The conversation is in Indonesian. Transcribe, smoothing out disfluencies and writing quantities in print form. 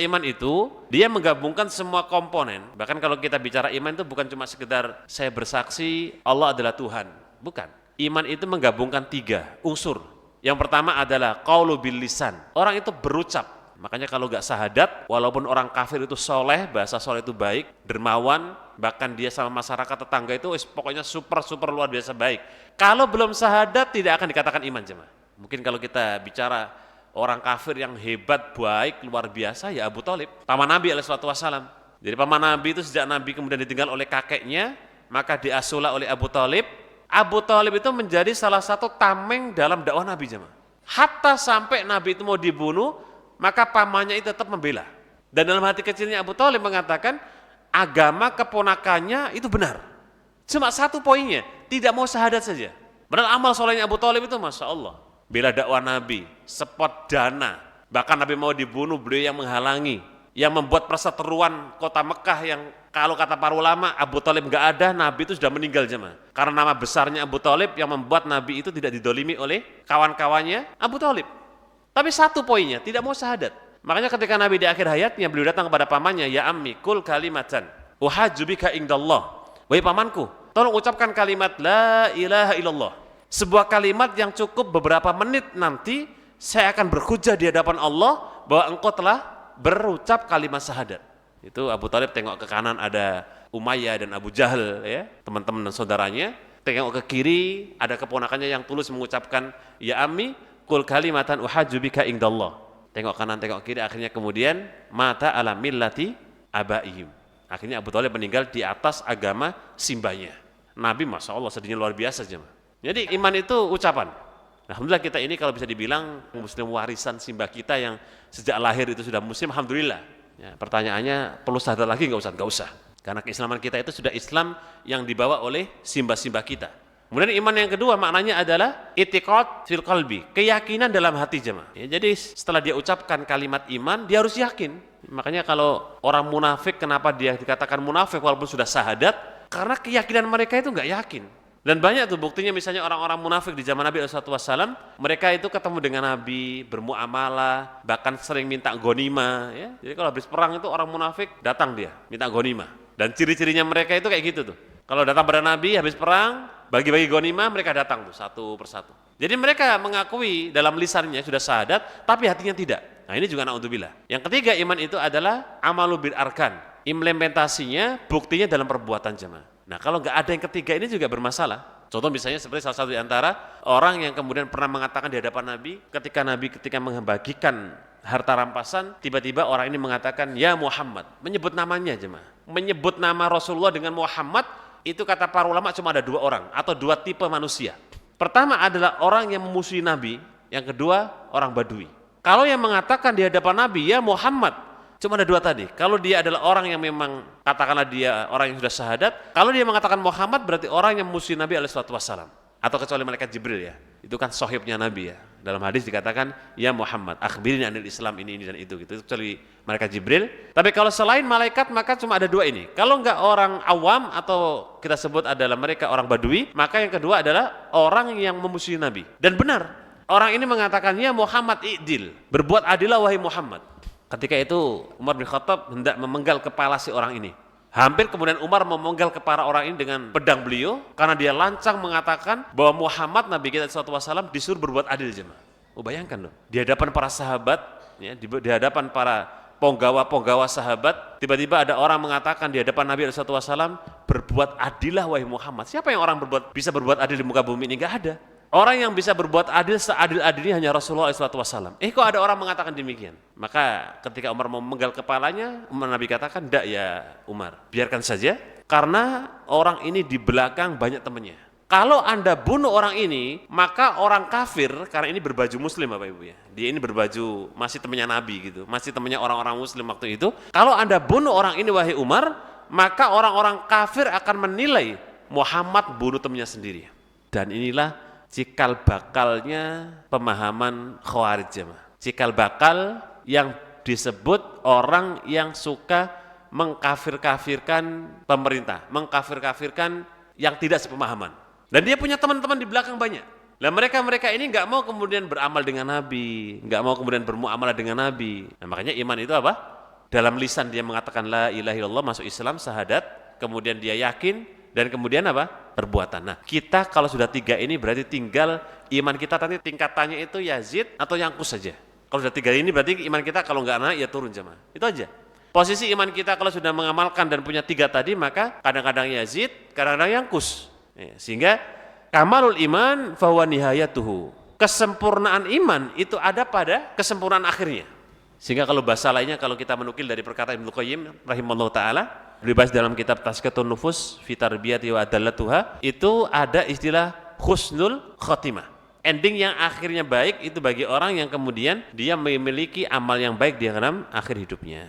Iman itu, dia menggabungkan semua komponen. Bahkan kalau kita bicara iman itu bukan cuma sekedar saya bersaksi Allah adalah Tuhan. Bukan. Iman itu menggabungkan 3 unsur. Yang pertama adalah qaulu bil lisan. Orang itu berucap. Makanya kalau gak sahadat, walaupun orang kafir itu soleh, bahasa soleh itu baik, dermawan, bahkan dia sama masyarakat tetangga itu pokoknya super luar biasa baik. Kalau belum sahadat tidak akan dikatakan iman jemaah. Mungkin kalau kita bicara orang kafir yang hebat, baik, luar biasa ya Abu Thalib, paman Nabi SAW. Jadi paman Nabi itu sejak Nabi kemudian ditinggal oleh kakeknya, maka diasuhlah oleh Abu Thalib. Abu Thalib itu menjadi salah satu tameng dalam dakwah Nabi jemaah. Hatta sampai Nabi itu mau dibunuh, maka pamannya itu tetap membela. Dan dalam hati kecilnya Abu Thalib mengatakan agama keponakannya itu benar. Cuma satu poinnya, tidak mau syahadat saja. Padahal amal solehnya Abu Thalib itu Masya Allah. Bela dakwah Nabi, spot dana, bahkan Nabi mau dibunuh, beliau yang menghalangi, yang membuat perseteruan kota Mekah yang kalau kata para ulama Abu Thalib nggak ada, Nabi itu sudah meninggal jemaah. Karena nama besarnya Abu Thalib yang membuat Nabi itu tidak didolimi oleh kawan-kawannya Abu Thalib. Tapi satu poinnya, tidak mau syahadat. Makanya ketika Nabi di akhir hayatnya beliau datang kepada pamannya, ya ammi kul kalimatan uhajjubika indallah. Wahai pamanku, tolong ucapkan kalimat la ilaha illallah. Sebuah kalimat yang cukup beberapa menit nanti saya akan berhujjah di hadapan Allah bahwa engkau telah berucap kalimat syahadat. Itu Abu Thalib tengok ke kanan ada Umayyah dan Abu Jahal ya, teman-teman dan saudaranya. Tengok ke kiri ada keponakannya yang tulus mengucapkan ya ammi kul kalimatan uhajjubika indallah. Tengok kanan tengok kiri, akhirnya kemudian mata ala millati abaihim. Akhirnya Abu Thalib meninggal di atas agama simbahnya. Nabi Masya Allah sedihnya luar biasa jemaah. Jadi iman itu ucapan. Alhamdulillah kita ini kalau bisa dibilang muslim warisan simbah kita yang sejak lahir itu sudah muslim, alhamdulillah. Ya, pertanyaannya perlu sadar lagi nggak usah? Nggak usah. Karena keislaman kita itu sudah Islam yang dibawa oleh simbah-simbah kita. Kemudian iman yang kedua maknanya adalah i'tiqad fil qalbi, keyakinan dalam hati jemaah. Ya, jadi setelah dia ucapkan kalimat iman, dia harus yakin. Makanya kalau orang munafik, kenapa dia dikatakan munafik walaupun sudah syahadat? Karena keyakinan mereka itu nggak yakin. Dan banyak tuh buktinya, misalnya orang-orang munafik di zaman Nabi SAW, mereka itu ketemu dengan Nabi, bermuamalah, bahkan sering minta ghanimah. Ya. Jadi kalau habis perang itu orang munafik datang dia, minta ghanimah. Dan ciri-cirinya mereka itu kayak gitu tuh. Kalau datang pada Nabi habis perang, bagi-bagi ghanimah, mereka datang tuh satu persatu. Jadi mereka mengakui dalam lisannya sudah syahadat, tapi hatinya tidak. Nah ini juga na'udzubillah. Yang ketiga iman itu adalah amalu bil arkan. Implementasinya, buktinya dalam perbuatan jemaah. Nah kalau nggak ada yang ketiga ini juga bermasalah. Contoh misalnya seperti salah satu di antara orang yang kemudian pernah mengatakan di hadapan Nabi ketika membagikan harta rampasan, tiba-tiba orang ini mengatakan ya Muhammad, menyebut namanya jemaah, menyebut nama Rasulullah dengan Muhammad. Itu kata para ulama cuma ada 2 orang atau 2 tipe manusia. Pertama adalah orang yang memusuhi Nabi, yang kedua orang Badui. Kalau yang mengatakan di hadapan Nabi ya Muhammad, cuma ada 2 tadi. Kalau dia adalah orang yang memang katakanlah dia orang yang sudah syahadat, kalau dia mengatakan Muhammad berarti orang yang memusuhi Nabi SAW. Atau kecuali malaikat Jibril ya. Itu kan sohibnya Nabi ya. Dalam hadis dikatakan ya Muhammad, akhbirini anil Islam ini dan itu gitu. Kecuali malaikat Jibril. Tapi kalau selain malaikat maka cuma ada 2 ini. Kalau enggak orang awam atau kita sebut adalah mereka orang Badui, maka yang kedua adalah orang yang memusuhi Nabi. Dan benar, orang ini mengatakan ya Muhammad i'dil, berbuat adillah wahai Muhammad. Ketika itu Umar bin Khattab hendak memenggal kepala si orang ini. Hampir kemudian Umar memenggal kepala orang ini dengan pedang beliau karena dia lancang mengatakan bahwa Muhammad Nabi kita SAW disuruh berbuat adil jemaah. Oh bayangkan loh, di hadapan para sahabat, ya, di hadapan para penggawa-penggawa sahabat, tiba-tiba ada orang mengatakan di hadapan Nabi SAW berbuat adillah wahai Muhammad. Siapa yang bisa berbuat adil di muka bumi ini? Nggak ada. Orang yang bisa berbuat adil seadil-adilnya hanya Rasulullah SAW. Kok ada orang mengatakan demikian? Maka ketika Umar mau memenggal kepalanya, Nabi katakan, "Ndak ya Umar, biarkan saja, karena orang ini di belakang banyak temannya. Kalau Anda bunuh orang ini, maka orang kafir, karena ini berbaju muslim Bapak Ibu ya. Dia ini berbaju masih temannya Nabi gitu, masih temannya orang-orang muslim waktu itu. Kalau Anda bunuh orang ini wahai Umar, maka orang-orang kafir akan menilai Muhammad bunuh temannya sendiri." Dan inilah cikal bakalnya pemahaman Khawarij jemaah. Cikal bakal yang disebut orang yang suka mengkafir-kafirkan pemerintah, mengkafir-kafirkan yang tidak sepemahaman. Dan dia punya teman-teman di belakang banyak. Nah mereka ini nggak mau kemudian beramal dengan Nabi, nggak mau kemudian bermuamalah dengan Nabi. Nah makanya iman itu apa? Dalam lisan dia mengatakan la ilaha illallah, masuk Islam, syahadat, kemudian dia yakin, dan kemudian apa? Perbuatan. Nah, kita kalau sudah 3 ini berarti tinggal iman kita nanti tingkatannya itu yazid atau yangkus saja. Kalau sudah 3 ini berarti iman kita kalau nggak naik ya turun jemaah. Itu aja. Posisi iman kita kalau sudah mengamalkan dan punya 3 tadi, maka kadang-kadang yazid, kadang-kadang yangkus. Sehingga kamalul iman fahuwa nihayatuhu. Kesempurnaan iman itu ada pada kesempurnaan akhirnya. Sehingga kalau bahasa lainnya, kalau kita menukil dari perkataan Ibnu Qayyim rahimahullah ta'ala, dibahas dalam kitab Tazkiyatun Nufus fi Tarbiyati wa Adallatuha, itu ada istilah husnul khotimah. Ending yang akhirnya baik itu bagi orang yang kemudian dia memiliki amal yang baik di dalam akhir hidupnya.